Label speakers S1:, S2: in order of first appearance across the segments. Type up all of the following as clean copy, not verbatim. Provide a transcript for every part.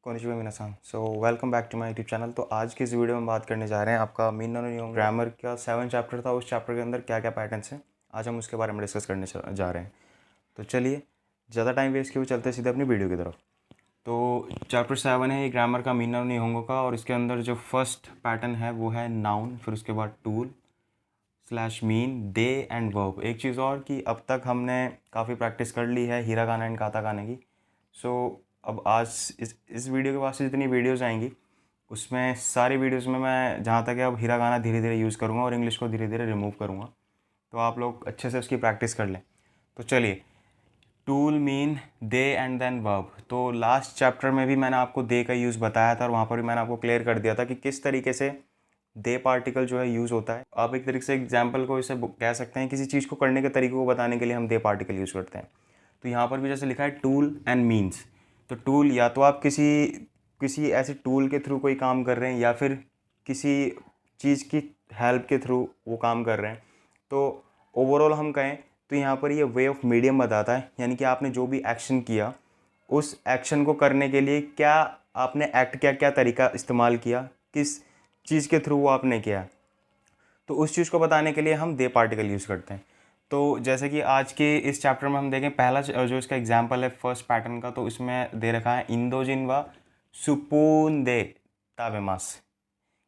S1: Konnichiwa मिनासान। So welcome back to my YouTube channel. तो आज की इस वीडियो में बात करने जा रहे हैं आपका मीन नो ग्रामर का 7 चैप्टर था। उस चैप्टर के अंदर क्या क्या पैटर्न्स हैं आज हम उसके बारे में डिस्कस करने जा रहे हैं। तो चलिए ज़्यादा टाइम वेस्ट किए हुए चलते सीधे अपनी वीडियो की तरफ। तो चैप्टर 7 है ये ग्रामर का मीन नो निहोंगो का, और इसके अंदर जो फर्स्ट पैटर्न है वो है नाउन, फिर उसके बाद tool slash mean, day and verb. एक चीज़ और कि अब तक हमने काफ़ी प्रैक्टिस कर ली है हिरागाना एंड काताकाना की। सो अब आज इस वीडियो के बाद से जितनी वीडियोज़ आएंगी उसमें सारी वीडियोज़ में मैं जहाँ तक है अब हिरागाना धीरे धीरे यूज़ करूँगा और इंग्लिश को धीरे धीरे रिमूव करूँगा, तो आप लोग अच्छे से उसकी प्रैक्टिस कर लें। तो चलिए, टूल, मीन, दे एंड देन वर्ब। तो लास्ट चैप्टर में भी मैंने आपको दे का यूज़ बताया था और वहाँ पर भी मैंने आपको क्लियर कर दिया था कि किस तरीके से दे पार्टिकल जो है यूज़ होता है। आप एक तरीके से एग्जाम्पल को इसे कह सकते हैं, किसी चीज़ को करने के तरीके को बताने के लिए हम दे पार्टिकल यूज़ करते हैं। तो यहाँ पर भी जैसे लिखा है टूल एंड मीन्स, तो टूल या तो आप किसी ऐसे टूल के थ्रू कोई काम कर रहे हैं या फिर किसी चीज़ की हेल्प के थ्रू वो काम कर रहे हैं। तो ओवरऑल हम कहें तो यहाँ पर ये वे ऑफ मीडियम बताता है, यानी कि आपने जो भी एक्शन किया उस एक्शन को करने के लिए क्या आपने क्या तरीका इस्तेमाल किया, किस चीज़ के थ्रू वो आपने किया, तो उस चीज़ को बताने के लिए हम दे पार्टिकल यूज़ करते हैं। तो जैसे कि आज के इस चैप्टर में हम देखें, पहला जो इसका एग्जांपल है फर्स्ट पैटर्न का, तो इसमें दे रखा है इंदोजिन व सुपून दे ताबेमास,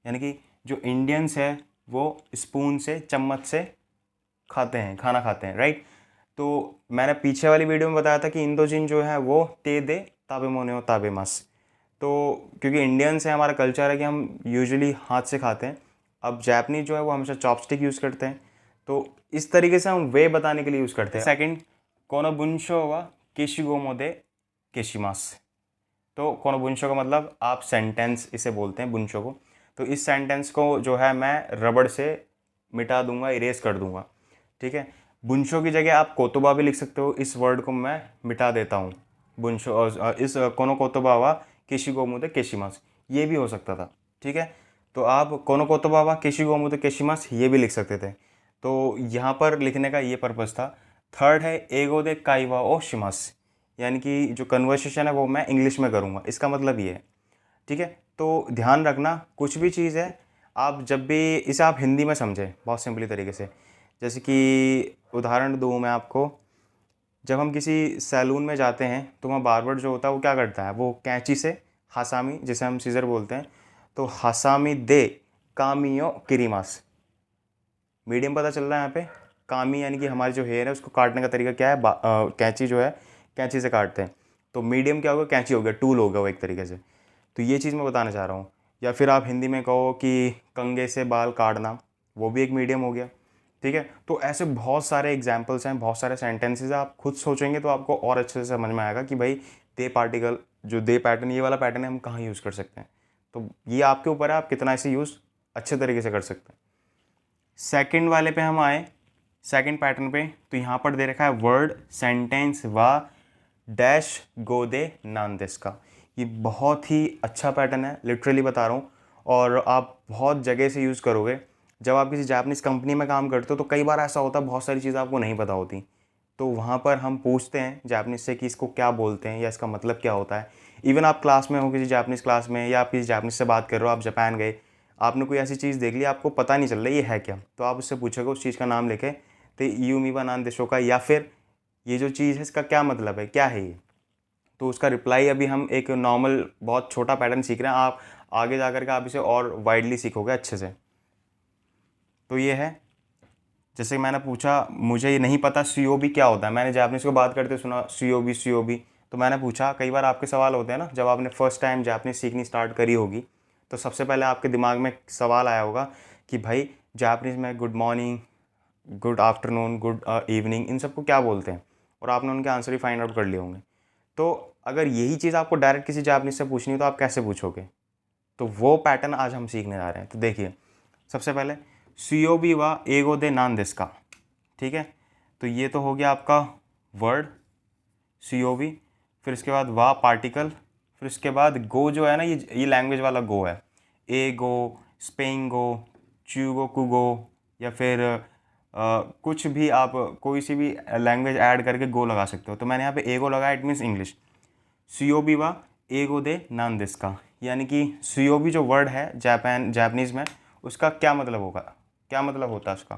S1: यानी कि जो इंडियंस है वो स्पून से, चम्मच से खाना खाते हैं, राइट। तो मैंने पीछे वाली वीडियो में बताया था कि इंदोजिन जो है वो ते दे ताबेमोने ताबेमास। तो क्योंकि इंडियंस है, हमारा कल्चर है कि हम यूजुअली हाथ से खाते हैं। अब जैपनीज जो है वो हमेशा चॉपस्टिक यूज़ करते हैं। तो इस तरीके से हम वे बताने के लिए यूज़ करते हैं। सेकंड, कोनो बुंशो वा केशिगोमो दे केशिमास। तो कोनो बुंशो का मतलब आप सेंटेंस इसे बोलते हैं, बुंशो को। तो इस सेंटेंस को जो है मैं रबड़ से मिटा दूंगा, इरेज कर दूंगा, ठीक है। बुंशो की जगह आप कोतोबा भी लिख सकते हो, इस वर्ड को मैं मिटा देता हूँ। बुंशो इस कोनो कोतोबा वा केशिगोमो दे केशिमास, ये भी हो सकता था, ठीक है। तो आप कोनो कोतोबा वा केशिगोमो दे केशिमास ये भी लिख सकते थे। तो यहाँ पर लिखने का ये पर्पज़ था। थर्ड है एगो दे काइवा ओ शिमास, यानी कि जो कन्वर्सेशन है वो मैं इंग्लिश में करूँगा, इसका मतलब ये है, ठीक है। तो ध्यान रखना, कुछ भी चीज़ है आप जब भी इसे आप हिंदी में समझें बहुत सिंपली तरीके से। जैसे कि उदाहरण दूँ मैं आपको, जब हम किसी सैलून में जाते हैं तो वहाँ बार्बर जो होता है वो क्या करता है, वो कैंची से हासामी, जिसे हम सीजर बोलते हैं, तो हासामी दे कामियो किरीमास, मीडियम पता चल रहा है यहाँ पे। कामी यानी कि हमारी जो हेयर है उसको काटने का तरीका क्या है, कैंची जो है कैंची से काटते हैं। तो मीडियम क्या होगा, कैंची हो गया, टूल होगा वो एक तरीके से। तो ये चीज़ मैं बताना चाह रहा हूँ। या फिर आप हिंदी में कहो कि कंघे से बाल काटना, वो भी एक मीडियम हो गया, ठीक है। तो ऐसे बहुत सारे एग्जाम्पल्स हैं, बहुत सारे सेंटेंसेज हैं। आप खुद सोचेंगे तो आपको और अच्छे से समझ में आएगा कि भाई दे पार्टिकल, जो दे पैटर्न, ये वाला पैटर्न है, हम कहाँ यूज़ कर सकते हैं। तो ये आपके ऊपर है, आप कितना इसे यूज़ अच्छे तरीके से कर सकते हैं। सेकंड वाले पे हम आए, सेकंड पैटर्न पे, तो यहाँ पर दे रखा है वर्ड सेंटेंस व डैश गो दे नान देस का। ये बहुत ही अच्छा पैटर्न है, लिटरली बता रहा हूँ, और आप बहुत जगह से यूज़ करोगे। जब आप किसी जापानीज़ कंपनी में काम करते हो तो कई बार ऐसा होता है बहुत सारी चीज़ें आपको नहीं पता होती, तो वहाँ पर हम पूछते हैं जापानीज़ से कि इसको क्या बोलते हैं या इसका मतलब क्या होता है। इवन आप क्लास में हो, किसी जापानीज़ क्लास में, या आप किसी जापानीज़ से बात कर रहे हो, आप जापान गए, आपने कोई ऐसी चीज़ देख ली आपको पता नहीं चल रहा ये है क्या, तो आप उससे पूछोगे उस चीज़ का नाम लेके, तो यूमीबा नान देशों का, या फिर ये जो चीज़ है इसका क्या मतलब है, क्या है ये। तो उसका रिप्लाई अभी हम एक नॉर्मल बहुत छोटा पैटर्न सीख रहे हैं, आप आगे जा कर के आप इसे और वाइडली सीखोगे अच्छे से। तो ये है, जैसे मैंने पूछा मुझे ये नहीं पता सीओबी क्या होता है, मैंने जापानीज़ को बात करते सुना सीओबी, तो मैंने पूछा, कई बार आपके सवाल होते हैं ना, जब आपने फर्स्ट टाइम जापानीज़ सीखनी स्टार्ट करी होगी तो सबसे पहले आपके दिमाग में सवाल आया होगा कि भाई जापानीज़ में good morning, good afternoon, good evening, इन सबको क्या बोलते हैं, और आपने उनके आंसर ही फाइंड आउट कर लिए होंगे। तो अगर यही चीज़ आपको डायरेक्ट किसी जापानीज़ से पूछनी हो तो आप कैसे पूछोगे, तो वो पैटर्न आज हम सीखने जा रहे हैं। तो देखिए, सबसे पहले सीओबी वा एगो दे नान देस का, ठीक है। तो ये तो हो गया आपका वर्ड सीओबी, फिर इसके बाद वा पार्टिकल, फिर इसके बाद गो जो है ना, ये लैंग्वेज वाला गो है, ए गो, स्पेन गो, च्यूगो कुगो, या फिर कुछ भी आप कोई सी भी लैंग्वेज ऐड करके गो लगा सकते हो। तो मैंने यहाँ पे ए गो लगाया, इट मीन्स इंग्लिश। सीओबी वा एगो दे नान दिस का, यानी कि सुयोबी जो वर्ड है जापानीज़ में, उसका क्या मतलब होगा, क्या मतलब होता है उसका।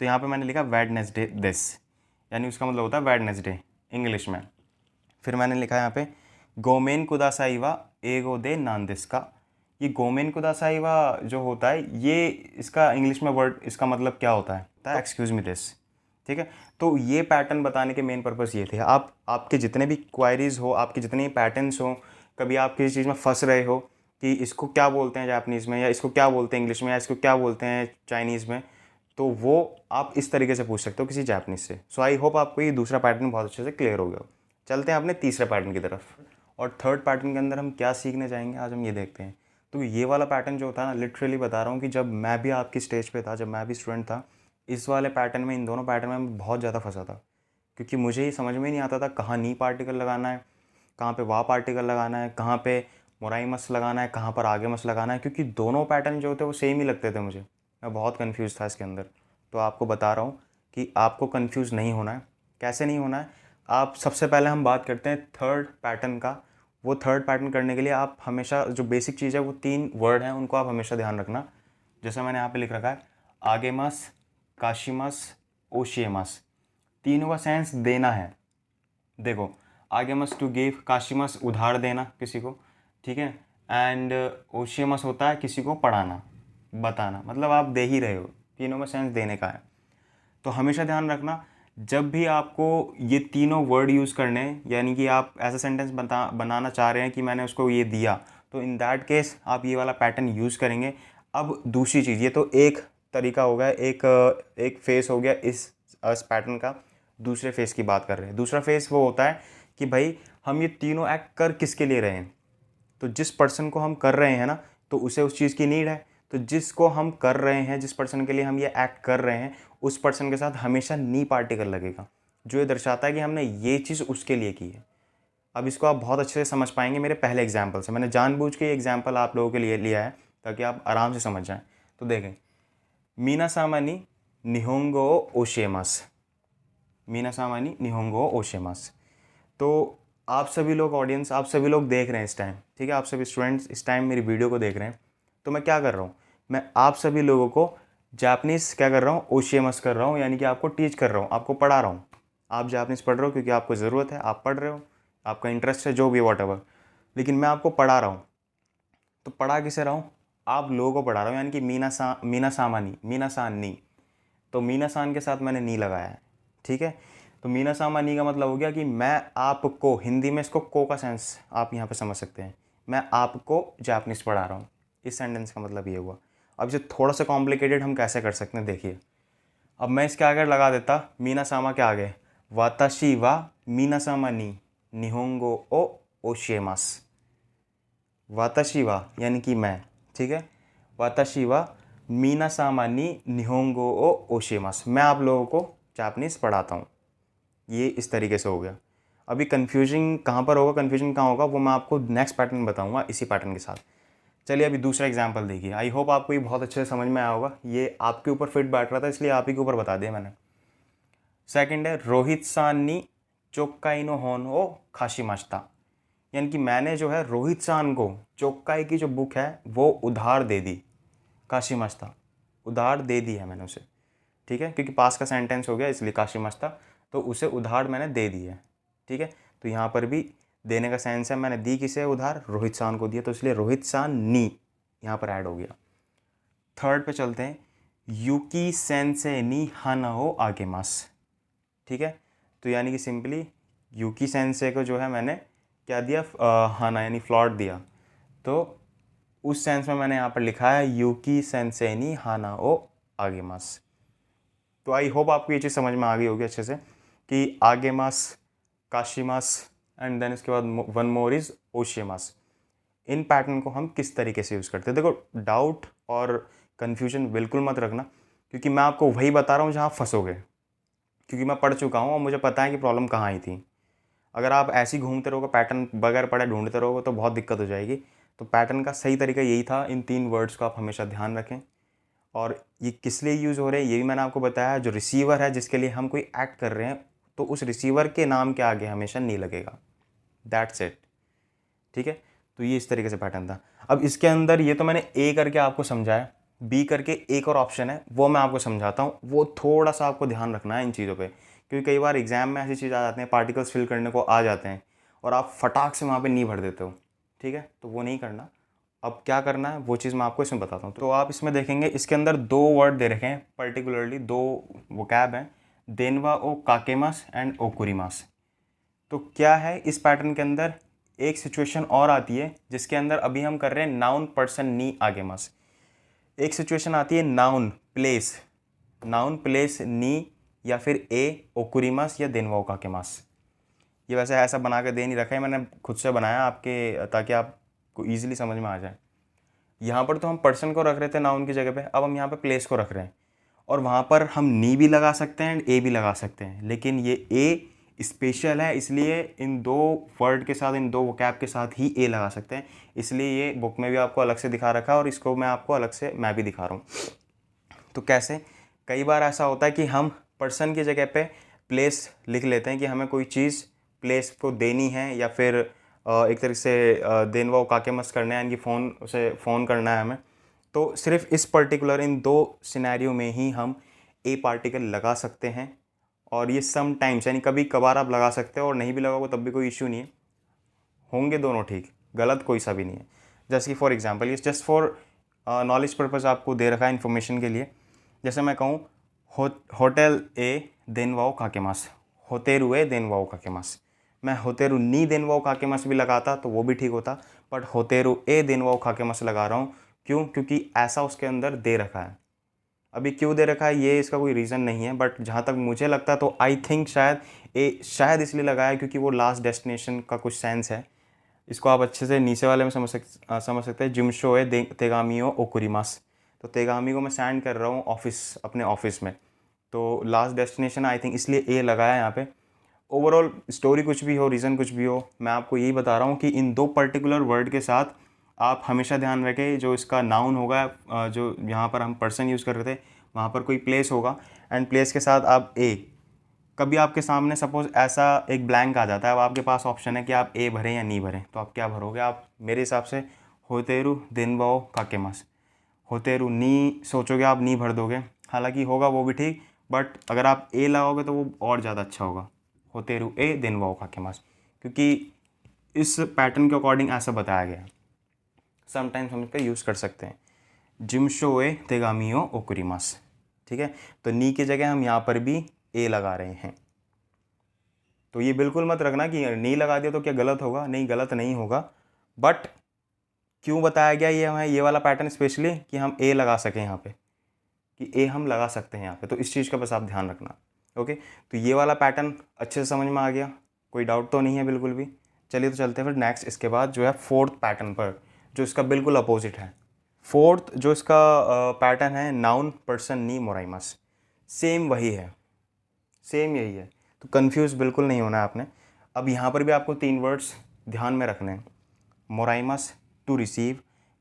S1: तो यहाँ पे मैंने लिखा वेडनेसडे दिस, यानी उसका मतलब होता है वेडनेसडे इंग्लिश में। फिर मैंने लिखा यहाँ पे गोमेन कुदासाई वा एगो दे नान दिस का। ये गोमेन कुदासाई वा जो होता है, ये इसका इंग्लिश में वर्ड, इसका मतलब क्या होता है एक्सक्यूज़ मी दिस। ठीक है, तो ये पैटर्न बताने के मेन पर्पस ये थे। आपके जितने भी क्वायरीज हो, आपके जितने भी पैटर्न्स हो, कभी आप किसी चीज़ में फंस रहे हो कि इसको क्या बोलते हैं जापानीज़ में, या इसको क्या बोलते हैं इंग्लिश में, या इसको क्या बोलते हैं चाइनीज़ में, तो वो आप इस तरीके से पूछ सकते हो किसी जापानीज़ से। सो आई होप आपको ये दूसरा पैटर्न बहुत अच्छे से क्लियर हो गया हो। चलते हैं अपने तीसरे पैटर्न की तरफ, और थर्ड पैटर्न के अंदर हम क्या सीखने जाएंगे आज हम ये देखते हैं। तो ये वाला पैटर्न जो होता है ना, लिटरली बता रहा हूँ कि जब मैं भी आपकी स्टेज पे था, जब मैं भी स्टूडेंट था, इस वाले पैटर्न में, इन दोनों पैटर्न में मैं बहुत ज़्यादा फंसा था, क्योंकि मुझे ये समझ में नहीं आता था कहाँ नी पार्टिकल लगाना है, कहाँ पे वाह पार्टिकल लगाना है, कहाँ पे मोराई मस लगाना है, कहाँ पर आगे मस लगाना है, क्योंकि दोनों पैटर्न जो होते हैं वो सेम ही लगते थे मुझे। मैं बहुत कंफ्यूज था इसके अंदर। तो आपको बता रहा हूँ कि आपको कंफ्यूज नहीं होना है। कैसे नहीं होना है, आप सबसे पहले हम बात करते हैं थर्ड पैटर्न का। वो थर्ड पैटर्न करने के लिए आप हमेशा जो बेसिक चीज़ है, वो 3 वर्ड हैं, उनको आप हमेशा ध्यान रखना। जैसा मैंने यहाँ पे लिख रखा है, आगेमस, काशिमस, ओशियमस। तीनों का सेंस देना है। देखो, आगेमस टू गिव, काशिमस उधार देना किसी को, ठीक है, एंड ओशियमस होता है किसी को पढ़ाना, बताना, मतलब आप दे ही रहे हो, तीनों में सेंस देने का है। तो हमेशा ध्यान रखना, जब भी आपको ये तीनों वर्ड यूज़ करने हैं, यानी कि आप ऐसा सेंटेंस बनाना चाह रहे हैं कि मैंने उसको ये दिया, तो इन दैट केस आप ये वाला पैटर्न यूज़ करेंगे। अब दूसरी चीज़, ये तो एक तरीका हो गया, एक फेस हो गया इस पैटर्न का। दूसरे फेस की बात कर रहे हैं। दूसरा फेस वो होता है कि भाई हम ये तीनों एक्ट कर किसके लिए रहे हैं। तो जिस पर्सन को हम कर रहे हैं ना, तो उसे उस चीज़ की नीड है। तो जिसको हम कर रहे हैं, जिस पर्सन के लिए हम ये एक्ट कर रहे हैं, उस पर्सन के साथ हमेशा नी पार्टिकल लगेगा, जो ये दर्शाता है कि हमने ये चीज़ उसके लिए की है। अब इसको आप बहुत अच्छे से समझ पाएंगे मेरे पहले एग्जाम्पल से। मैंने जानबूझ के ये एग्जाम्पल आप लोगों के लिए लिया है ताकि आप आराम से समझ जाएं। तो देखें, मीना सामानी निहोंगो ओशेमस, मीना सामानी निहोंगो ओशेमस। तो आप सभी लोग ऑडियंस, आप सभी लोग देख रहे हैं इस टाइम, ठीक है, आप सभी स्टूडेंट्स इस टाइम मेरी वीडियो को देख रहे हैं। तो मैं क्या कर रहा हूँ, मैं आप सभी लोगों को जापानीज़ क्या कर रहा हूँ, ओशियमस कर रहा हूँ, यानी कि आपको टीच कर रहा हूँ, आपको पढ़ा रहा हूँ। आप जापानीज़ पढ़ रहे हो क्योंकि आपको ज़रूरत है, आप पढ़ रहे हो, आपका इंटरेस्ट है, जो भी वॉट, लेकिन मैं आपको पढ़ा रहा हूँ। तो पढ़ा किसे रहा हूँ, आप लोगों को पढ़ा रहा हूँ, यानी कि मीना सामानी, मीना सान नी। तो मीना सान के साथ मैंने नी लगाया है, ठीक है। तो मीना सामानी का मतलब हो गया कि मैं आपको, हिंदी में इसको को का सेंस आप यहाँ पे समझ सकते हैं, मैं आपको जापानीज़ पढ़ा रहा हूँ। इस सेंटेंस का मतलब ये हुआ। अब इसे थोड़ा सा कॉम्प्लिकेटेड हम कैसे कर सकते हैं, देखिए। अब मैं इसके आगे लगा देता मीना सामा के आगे, वाताशी वा मीना सामा नी निहोंगो ओ ओशिएमास। वाताशी वा यानी कि मैं, ठीक है, वाताशी वा मीना सामा नी निहोंगो ओ ओशिएमास, मैं आप लोगों को जापानीज़ पढ़ाता हूँ। ये इस तरीके से हो गया। अभी कन्फ्यूजन कहाँ पर होगा, कन्फ्यूजन कहाँ होगा, वो मैं आपको नेक्स्ट पैटर्न बताऊंगा इसी पैटर्न के साथ। चलिए अभी दूसरा एग्जांपल देखिए। आई होप आपको ये बहुत अच्छे से समझ में आया होगा। ये आपके ऊपर फिट बैठ रहा था, इसलिए आप ही के ऊपर बता दिया मैंने। सेकंड है, रोहित सान नी चोक्काई नो होन ओ खाशिमाश्ता, यानी कि मैंने जो है रोहित सान को चोक्काई की जो बुक है वो उधार दे दी, काशिमाश्ता, उधार दे दी है मैंने उसे, ठीक है, क्योंकि पास का सेंटेंस हो गया इसलिए काशिमाश्ता, तो उसे उधार मैंने दे दी है, ठीक है। तो यहाँ पर भी देने का सेंस है, मैंने दी किसे उधार, रोहित सान को दिया, तो इसलिए रोहित सान नी यहाँ पर ऐड हो गया। थर्ड पे चलते हैं, यूकी सेंसे नी हानाओ आगेमास, ठीक है। तो यानी कि सिंपली यूकी सेंसे को जो है मैंने क्या दिया, हाना यानी फ्लॉट दिया। तो उस सेंस में मैंने यहाँ पर लिखा है यूकी सेंसे नी हानाओ आगेमास। तो आई होप आपको ये चीज़ समझ में आ गई होगी अच्छे से कि आगेमास, काशिमास एंड देन इसके बाद वन मोर इज ओशियमास। इन पैटर्न को हम किस तरीके से यूज़ करते हैं। देखो, डाउट और कन्फ्यूजन बिल्कुल मत रखना, क्योंकि मैं आपको वही बता रहा हूँ जहाँ फंसोगे, क्योंकि मैं पढ़ चुका हूँ और मुझे पता है कि प्रॉब्लम कहाँ आई थी। अगर आप ऐसे ही घूमते रहोगे, पैटर्न बगैर पढ़े ढूंढते रहोगे, तो बहुत दिक्कत हो जाएगी। तो पैटर्न का सही तरीका यही था, इन 3 वर्ड्स को आप हमेशा ध्यान रखें। और ये किस लिए यूज़ हो रहे हैं ये भी मैंने आपको बताया। जो रिसीवर है, जिसके लिए हम कोई एक्ट कर रहे हैं, तो उस रिसीवर के नाम के आगे हमेशा नहीं लगेगा। दैट्स इट, ठीक है। तो ये इस तरीके से पैटर्न था। अब इसके अंदर ये तो मैंने ए करके आपको समझाया, बी करके एक और ऑप्शन है वो मैं आपको समझाता हूँ, वो थोड़ा सा आपको ध्यान रखना है इन चीज़ों पे, क्योंकि कई बार एग्जाम में ऐसी चीज़ आ जाते हैं, पार्टिकल्स फिल करने को आ जाते हैं और आप फटाक से वहाँ पे नहीं भर देते हो, ठीक है, तो वो नहीं करना। अब क्या करना है वो चीज़ मैं आपको इसमें बताता हूँ। तो आप इसमें देखेंगे इसके अंदर 2 वर्ड दे रखे हैं, पर्टिकुलरली 2 वोकैब हैं, देनवा ओ काकेमास एंड ओकुरिमास। तो क्या है इस पैटर्न के अंदर, एक सिचुएशन और आती है जिसके अंदर अभी हम कर रहे हैं नाउन पर्सन नी आगेमास। एक सिचुएशन आती है नाउन प्लेस नी या फिर ए ओकुरिमास या देनवा ओ काकेमास। ये वैसे ऐसा बना के दे नहीं रखा है, मैंने खुद से बनाया आपके, ताकि आपको ईजिली समझ में आ जाए। यहाँ पर तो हम पर्सन को रख रहे थे नाउन की जगह पे, अब हम यहाँ पे प्लेस को रख रहे हैं और वहाँ पर हम नी भी लगा सकते हैं एंड ए भी लगा सकते हैं, लेकिन ये ए स्पेशल है, इसलिए इन 2 वर्ड के साथ, इन 2 वोकैब के साथ ही ए लगा सकते हैं, इसलिए ये बुक में भी आपको अलग से दिखा रखा है और इसको मैं आपको अलग से मैं भी दिखा रहा हूँ। तो कैसे, कई बार ऐसा होता है कि हम पर्सन की जगह पे प्लेस लिख लेते हैं कि हमें कोई चीज़ प्लेस को देनी है या फिर एक तरीके से देनवा काके मस करना है, यानी कि फ़ोन करना है हमें। तो सिर्फ इस पर्टिकुलर इन 2 सिनेरियो में ही हम ए पार्टिकल लगा सकते हैं, और ये सम टाइम्स यानी कभी कभार आप लगा सकते हो और नहीं भी लगाओगे तब भी कोई इश्यू नहीं है, होंगे दोनों ठीक, गलत कोई सा भी नहीं है। जैसे कि फॉर एग्जांपल ये जस्ट फॉर नॉलेज पर्पज़ आपको दे रखा है इन्फॉर्मेशन के लिए। जैसे मैं कहूँ होटल ए देनवाओ काकेमास, होतेरु ए देनवाओ काकेमास, मैं होतेरु नी देनवाओ काकेमास भी लगाता तो वो भी ठीक होता, बट होतेरु ए देनवाओ काकेमास लगा रहा हूँ। क्यों? क्योंकि ऐसा उसके अंदर दे रखा है। अभी क्यों दे रखा है ये इसका कोई रीज़न नहीं है, बट जहाँ तक मुझे लगता है तो आई थिंक शायद इसलिए लगाया है क्योंकि वो लास्ट डेस्टिनेशन का कुछ सेंस है। इसको आप अच्छे से नीचे वाले में समझ सकते हैं, जिमशो है तेगामियो ओकुरिमास। तो तेगामी को मैं सेंड कर रहा हूँ अपने ऑफिस में, तो लास्ट डेस्टिनेशन आई थिंक इसलिए ए लगाया यहाँ पे। ओवरऑल स्टोरी कुछ भी हो, रीज़न कुछ भी हो, मैं आपको यही बता रहा हूँ कि इन 2 पर्टिकुलर वर्ड के साथ आप हमेशा ध्यान रखें, जो इसका नाउन होगा, जो यहाँ पर हम पर्सन यूज़ कर रहे थे वहाँ पर कोई प्लेस होगा, एंड प्लेस के साथ आप ए। कभी आपके सामने सपोज़ ऐसा एक ब्लैंक आ जाता है, अब आपके पास ऑप्शन है कि आप ए भरें या नहीं भरें, तो आप क्या भरोगे? आप मेरे हिसाब से होतेरु देनवाओ काकेमास, होतेरु नी सोचोगे, आप नी भर दोगे, हालांकि होगा वो भी ठीक, बट अगर आप ए लगाओगे तो वो और ज़्यादा अच्छा होगा, होतेरु ए देनवाओ काकेमास, क्योंकि इस पैटर्न के अकॉर्डिंग ऐसा बताया गया है। समटाइम्स हम इसका यूज़ कर सकते हैं, जिमशो ए तेगामियो ओकुरिमास, ठीक है। तो नी की जगह हम यहाँ पर भी ए लगा रहे हैं। तो ये बिल्कुल मत रखना कि नी लगा दिया तो क्या गलत होगा, नहीं गलत नहीं होगा, बट क्यों बताया गया ये हमें ये वाला पैटर्न स्पेशली कि हम ए लगा सकें यहाँ पे, कि ए हम लगा सकते हैं यहाँ पे, तो इस चीज़ का बस आप ध्यान रखना। ओके, तो ये वाला पैटर्न अच्छे से समझ में आ गया, कोई डाउट तो नहीं है बिल्कुल भी। चलिए तो चलते हैं फिर नेक्स्ट, इसके बाद जो है 4th पैटर्न पर, जो इसका बिल्कुल अपोजिट है। 4th जो इसका पैटर्न है, नाउन पर्सन नी मोराइमस, सेम वही है, सेम यही है, तो कंफ्यूज बिल्कुल नहीं होना है आपने। अब यहाँ पर भी आपको 3 वर्ड्स ध्यान में रखने हैं, मोराइमस टू रिसीव,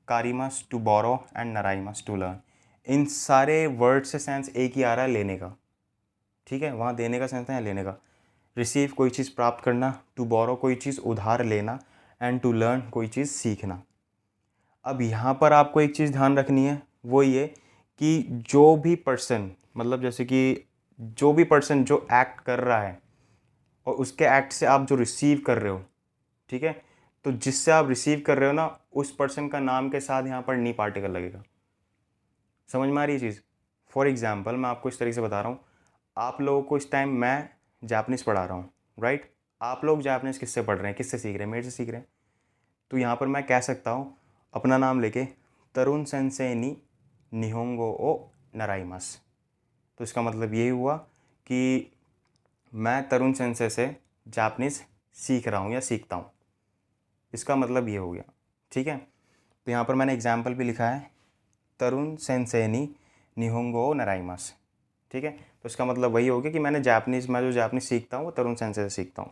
S1: कारिमस टू बोरो एंड नराइमस टू लर्न। इन सारे वर्ड से सेंस एक ही आ रहा है, लेने का, ठीक है, वहाँ देने का सेंस है लेने का। रिसीव कोई चीज़ प्राप्त करना, टू बोरो कोई चीज़ उधार लेना, एंड टू लर्न कोई चीज़ सीखना। अब यहाँ पर आपको एक चीज़ ध्यान रखनी है, वो ये कि जो भी पर्सन, मतलब जैसे कि जो भी पर्सन जो एक्ट कर रहा है और उसके एक्ट से आप जो रिसीव कर रहे हो, ठीक है, तो जिससे आप रिसीव कर रहे हो ना, उस पर्सन का नाम के साथ यहाँ पर नी पार्टिकल लगेगा। समझ में आ रही है चीज़? फॉर एग्जाम्पल मैं आपको इस तरीके से बता रहा हूँ, आप लोगों को इस टाइम मैं जापनीज़ पढ़ा रहा हूँ, राइट? आप लोग जापनीज़ किससे पढ़ रहे हैं, किससे सीख रहे हैं? मेरे से सीख रहे हैं। तो यहाँ पर मैं कह सकता हूँ अपना नाम लेके, तरुण सेंसेई नी निहोंगो ओ नराइमास। तो इसका मतलब यही हुआ कि मैं तरुण सेंसे से जापनीज़ सीख रहा हूँ या सीखता हूँ, इसका मतलब ये हो गया, ठीक है। तो यहाँ पर मैंने एग्जाम्पल भी लिखा है, तरुण सेंसेई नी निहोंगो ओ नराइमास, ठीक है। तो इसका मतलब वही हो गया कि मैं जो जापनीज़ सीखता हूँ वो तरुण सेंसे से सीखता हूँ,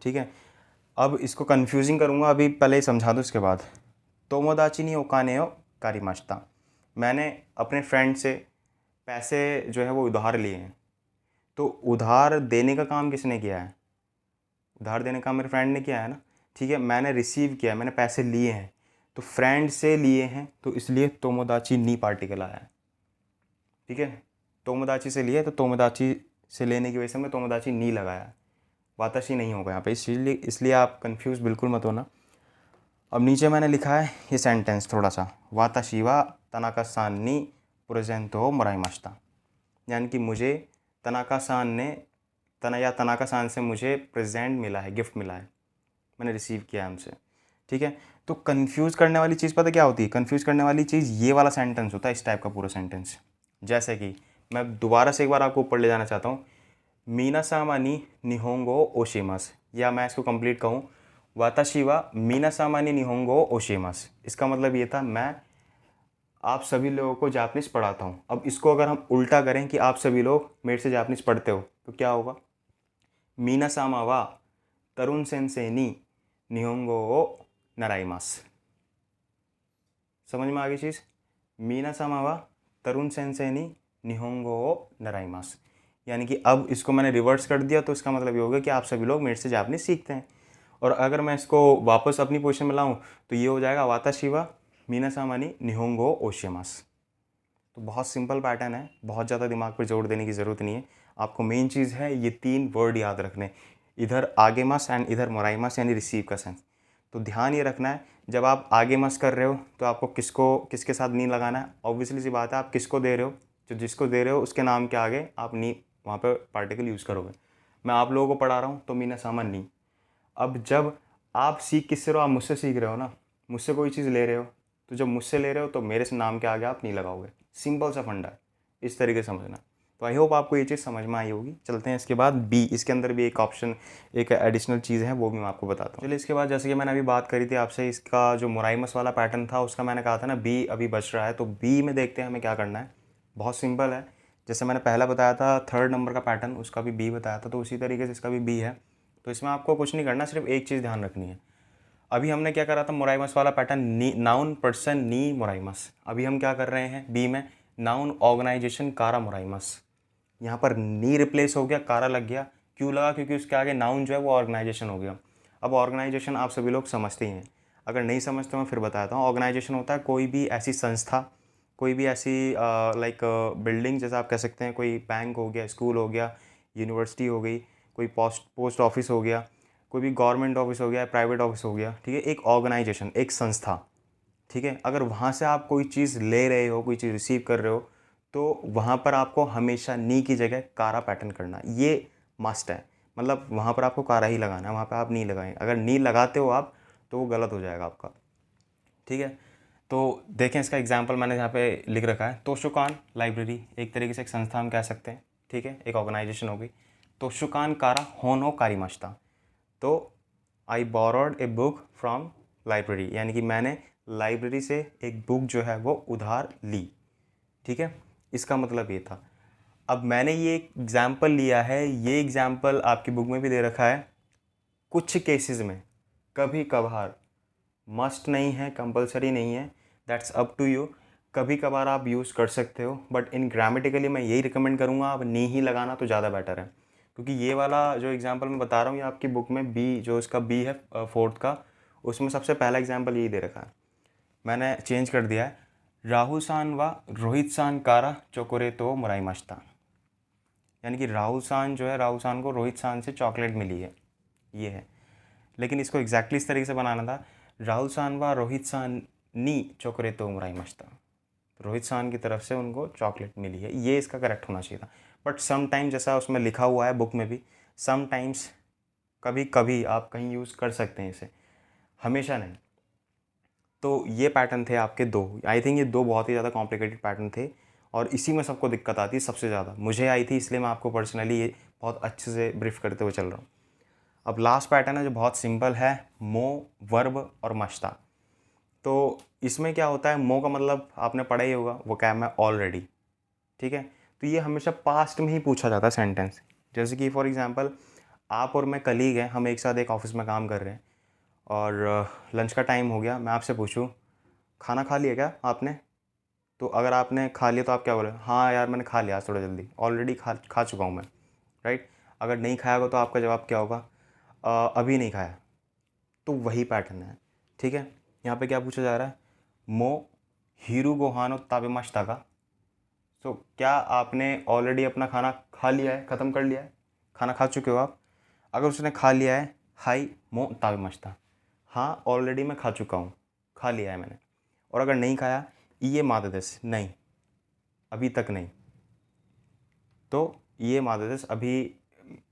S1: ठीक है। अब इसको कन्फ्यूजिंग करूँगा, अभी पहले ही समझा दूँ इसके बाद। तोमोदाची नी ओकाने ओ कारिमाशिता, मैंने अपने फ्रेंड से पैसे जो है वो उधार लिए हैं। तो उधार देने का काम किसने किया है? उधार देने का मेरे फ्रेंड ने किया है ना। ठीक है, मैंने रिसीव किया, मैंने पैसे लिए हैं, तो फ्रेंड से लिए हैं तो इसलिए तोमोदाची नी पार्टिकल आया है। ठीक है, तोमोदाची से लिए तो तोमोदाची से लेने की वजह से हमने तोमोदाची नी लगाया, वाताशी नहीं होगा यहाँ पे, इसलिए आप कंफ्यूज बिल्कुल मत होना। अब नीचे मैंने लिखा है ये सेंटेंस थोड़ा सा, वाताशी वा तनाका सान नी प्रेजेंटो मोराइमाशिता, यानी कि मुझे तनाका सान ने तनाका सान से मुझे प्रेजेंट मिला है, गिफ्ट मिला है, मैंने रिसीव किया है हमसे। ठीक है, तो कंफ्यूज करने वाली चीज़ पता क्या होती है? कंफ्यूज करने वाली चीज़ ये वाला सेंटेंस होता है, इस टाइप का पूरा सेंटेंस। जैसे कि मैं दोबारा से एक बार आपको ऊपर ले जाना चाहता हूँ, मीना सामा नी निहोंगो ओशिमास, या मैं इसको कंप्लीट कहूँ, वाताशी वा मीना सामा नी निहोंगो ओशिमास। इसका मतलब ये था मैं आप सभी लोगों को जापानीज पढ़ाता हूँ। अब इसको अगर हम उल्टा करें कि आप सभी लोग मेरे से जापानीज पढ़ते हो, तो क्या होगा? मीना सामा वा तरुण सेंसेई नी निहोंगो ओ नराइमास। समझ में आ गई चीज़? मीना सामा वा तरुण सेंसेई नी निहोंगो ओ नराइमास, यानी कि अब इसको मैंने रिवर्स कर दिया, तो इसका मतलब ये होगा कि आप सभी लोग मेरे से जापानीज सीखते हैं। और अगर मैं इसको वापस अपनी पोजीशन में लाऊं तो ये हो जाएगा वाताशी वा मीना सामा नी निहोंगो ओशिमास। तो बहुत सिंपल पैटर्न है, बहुत ज़्यादा दिमाग पर जोर देने की ज़रूरत नहीं है। आपको मेन चीज़ है ये 3 वर्ड याद रखने, इधर आगे मस एंड इधर मोराइमस, यानी रिसीव का सेंस। तो ध्यान ये रखना है, जब आप आगे मस कर रहे हो तो आपको किसके साथ नी लगाना है। ऑब्वियसली सी बात है, आप किसको दे रहे हो, जो जिसको दे रहे हो उसके नाम के आगे आप नी वहाँ पर पार्टिकल यूज़ करोगे। मैं आप लोगों को पढ़ा रहा हूँ तो मीना सामा नी। अब जब आप सीख किससे रहे हो? आप मुझसे सीख रहे हो ना, मुझसे कोई चीज़ ले रहे हो, तो जब मुझसे ले रहे हो तो मेरे से नाम के आगे आप नहीं लगाओगे। सिंपल सा फंडा है, इस तरीके से समझना। तो आई होप आपको ये चीज़ समझ में आई होगी। चलते हैं इसके बाद बी, इसके अंदर भी एक ऑप्शन, एक एडिशनल चीज़ है, वो भी मैं आपको बताता हूँ। चलिए, इसके बाद जैसे कि मैंने अभी बात करी थी आपसे, इसका जो मोराइमस वाला पैटर्न था उसका मैंने कहा था ना बी अभी बच रहा है, तो बी में देखते हैं हमें क्या करना है। बहुत सिंपल है, जैसे मैंने पहला बताया था 3rd नंबर का पैटर्न, उसका भी बी बताया था, तो उसी तरीके से इसका भी बी है। तो इसमें आपको कुछ नहीं करना, सिर्फ एक चीज़ ध्यान रखनी है। अभी हमने क्या करा था, मोराइमस वाला पैटर्न, नी नाउन पर्सन नी मोराइमस। अभी हम क्या कर रहे हैं बी में, नाउन ऑर्गेनाइजेशन कारा मोराइमस। यहाँ पर नी रिप्लेस हो गया, कारा लग गया। क्यों लगा? क्योंकि उसके आगे नाउन जो है वो ऑर्गेनाइजेशन हो गया। अब ऑर्गेनाइजेशन आप सभी लोग समझते ही हैं, अगर नहीं समझते मैं फिर बताता हूँ। ऑर्गेनाइजेशन होता है कोई भी ऐसी संस्था, कोई भी ऐसी लाइक बिल्डिंग, जैसा आप कह सकते हैं, कोई बैंक हो गया, स्कूल हो गया, यूनिवर्सिटी हो गई, कोई पोस्ट ऑफिस हो गया, कोई भी गवर्नमेंट ऑफिस हो गया, प्राइवेट ऑफिस हो गया। ठीक है, एक ऑर्गेनाइजेशन, एक संस्था। ठीक है, अगर वहाँ से आप कोई चीज़ ले रहे हो, कोई चीज़ रिसीव कर रहे हो, तो वहाँ पर आपको हमेशा नी की जगह कारा पैटर्न करना, ये मस्ट है। मतलब वहाँ पर आपको कारा ही लगाना है, वहाँ पर आप नी लगाएं। अगर नी लगाते हो आप तो वो गलत हो जाएगा आपका। ठीक है, तो देखें इसका एग्जांपल मैंने यहाँ पे लिख रखा है। तोशुकान लाइब्रेरी एक तरीके से एक संस्था हम कह सकते हैं। ठीक है, एक ऑर्गेनाइजेशन होगी। तोशुकान कारा होनो कारिमाशिता, तो I borrowed a book from library, यानी कि मैंने लाइब्रेरी से एक बुक जो है वो उधार ली। ठीक है, इसका मतलब ये था। अब मैंने ये एग्जाम्पल लिया है, ये एग्जाम्पल आपकी बुक में भी दे रखा है। कुछ केसेस में कभी कभार, मस्ट नहीं है, कंपलसरी नहीं है, दैट्स अप टू यू। कभी कभार आप यूज़ कर सकते हो, बट इन ग्रामेटिकली मैं यही रिकमेंड करूँगा आप नी ही लगाना तो ज़्यादा बेटर है। क्योंकि ये वाला जो एग्जांपल मैं बता रहा हूँ ये आपकी बुक में बी, जो इसका बी है 4th का, उसमें सबसे पहला एग्जांपल यही दे रखा है। मैंने चेंज कर दिया है, राहुल सान व रोहित सान कारा चोकोरे तो मुराइमाशिता, यानी कि राहुल सान जो है, राहुल सान को रोहित सान से चॉकलेट मिली है, ये है। लेकिन इसको एग्जैक्टली इस तरीके से बनाना था, राहुल सान व रोहित सान नी चोकोरे तो मुराइमाशिता, रोहित सान की तरफ से उनको चॉकलेट मिली है, ये इसका करेक्ट होना चाहिए था। बट सम टाइम, जैसा उसमें लिखा हुआ है बुक में भी, सम टाइम्स, कभी कभी आप कहीं यूज़ कर सकते हैं इसे, हमेशा नहीं। तो ये पैटर्न थे आपके 2। आई थिंक ये 2 बहुत ही ज़्यादा कॉम्प्लिकेटेड पैटर्न थे, और इसी में सबको दिक्कत आती है सबसे ज़्यादा। मुझे आई थी, इसलिए मैं आपको पर्सनली ये बहुत अच्छे से ब्रीफ करते हुए चल रहा हूँ। अब लास्ट पैटर्न है जो बहुत सिंपल है, मो, वर्ब और मश्ता। तो इसमें क्या होता है, मो का मतलब आपने पढ़ा ही होगा, वो क्या है, मैं ऑलरेडी। ठीक है, तो ये हमेशा पास्ट में ही पूछा जाता है सेंटेंस। जैसे कि फॉर एग्जांपल, आप और मैं कलीग हैं, हम एक साथ एक ऑफिस में काम कर रहे हैं, और लंच का टाइम हो गया, मैं आपसे पूछूं खाना खा लिया क्या आपने? तो अगर आपने खा लिया तो आप क्या बोले? हाँ यार मैंने खा लिया आज थोड़ा जल्दी, ऑलरेडी खा चुका हूँ मैं, राइट। अगर नहीं खाया होगा तो आपका जवाब क्या होगा? अभी नहीं खाया। तो वही पैटर्न है, ठीक है। यहाँ पे क्या पूछा जा रहा है, मो हीरू गोहानो ताबेमाशिता का। तो क्या आपने ऑलरेडी अपना खाना खा लिया है, ख़त्म कर लिया है, खाना खा चुके हो आप? अगर उसने खा लिया है, हाई मो ताबेमाशिता, हाँ ऑलरेडी मैं खा चुका हूँ, खा लिया है मैंने। और अगर नहीं खाया, ये मादे देस, नहीं अभी तक नहीं, तो ये मादे देस, अभी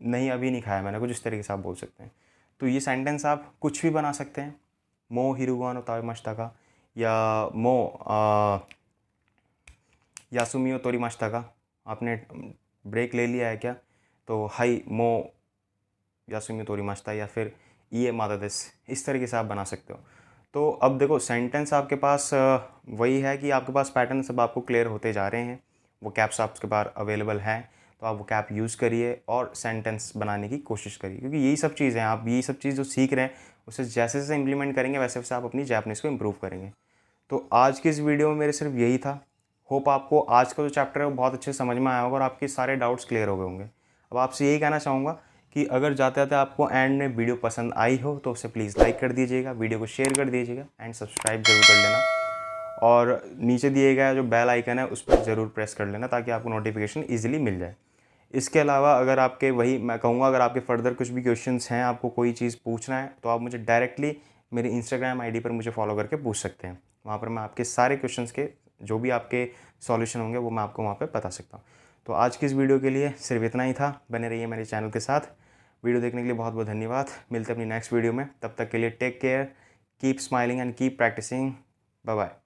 S1: नहीं, अभी नहीं खाया मैंने, कुछ इस तरीके से आप बोल सकते हैं। तो ये सेंटेंस आप कुछ भी बना सकते हैं, मो हिरुगानो ताबेमाशिता का, या मो यासुमियो तोरिमाशिता का, आपने ब्रेक ले लिया है क्या, तो हाई मो यासुमियो तोरिमाशिता, या फिर ये मादा देस, इस तरीके से आप बना सकते हो। तो अब देखो सेंटेंस आपके पास वही है कि आपके पास पैटर्न सब आपको क्लियर होते जा रहे हैं, वो कैप्स आपके पास अवेलेबल हैं, तो आप वो कैप यूज़ करिए और सेंटेंस बनाने की कोशिश करिए, क्योंकि यही सब चीज़ें हैं, आप यही सब चीज़ जो सीख रहे हैं उसे जैसे जैसे इंप्लीमेंट करेंगे वैसे वैसे आप अपनी जैपनीज़ को इम्प्रूव करेंगे। तो आज की इस वीडियो में मेरे सिर्फ यही था। होप आपको आज का जो चैप्टर है वो बहुत अच्छे से समझ में आया होगा और आपके सारे डाउट्स क्लियर हो गए होंगे। अब आपसे यही कहना चाहूँगा कि अगर जाते जाते आपको एंड में वीडियो पसंद आई हो तो उसे प्लीज़ लाइक कर दीजिएगा, वीडियो को शेयर कर दीजिएगा एंड सब्सक्राइब जरूर कर लेना, और नीचे दिए गया जो बेल आइकन है उस पर ज़रूर प्रेस कर लेना ताकि आपको नोटिफिकेशन ईजिली मिल जाए। इसके अलावा अगर आपके वही मैं कहूँगा, अगर आपके फर्दर कुछ भी क्वेश्चंस हैं, आपको कोई चीज़ पूछना है, तो आप मुझे डायरेक्टली मेरे इंस्टाग्राम आईडी पर मुझे फॉलो करके पूछ सकते हैं। वहाँ पर मैं आपके सारे क्वेश्चंस के जो भी आपके सॉल्यूशन होंगे वो मैं आपको वहाँ पे बता सकता हूँ। तो आज की इस वीडियो के लिए सिर्फ इतना ही था। बने रहिए मेरे चैनल के साथ। वीडियो देखने के लिए बहुत बहुत धन्यवाद। मिलते हैं अपनी नेक्स्ट वीडियो में, तब तक के लिए take care, keep smiling and keep practising. Bye bye.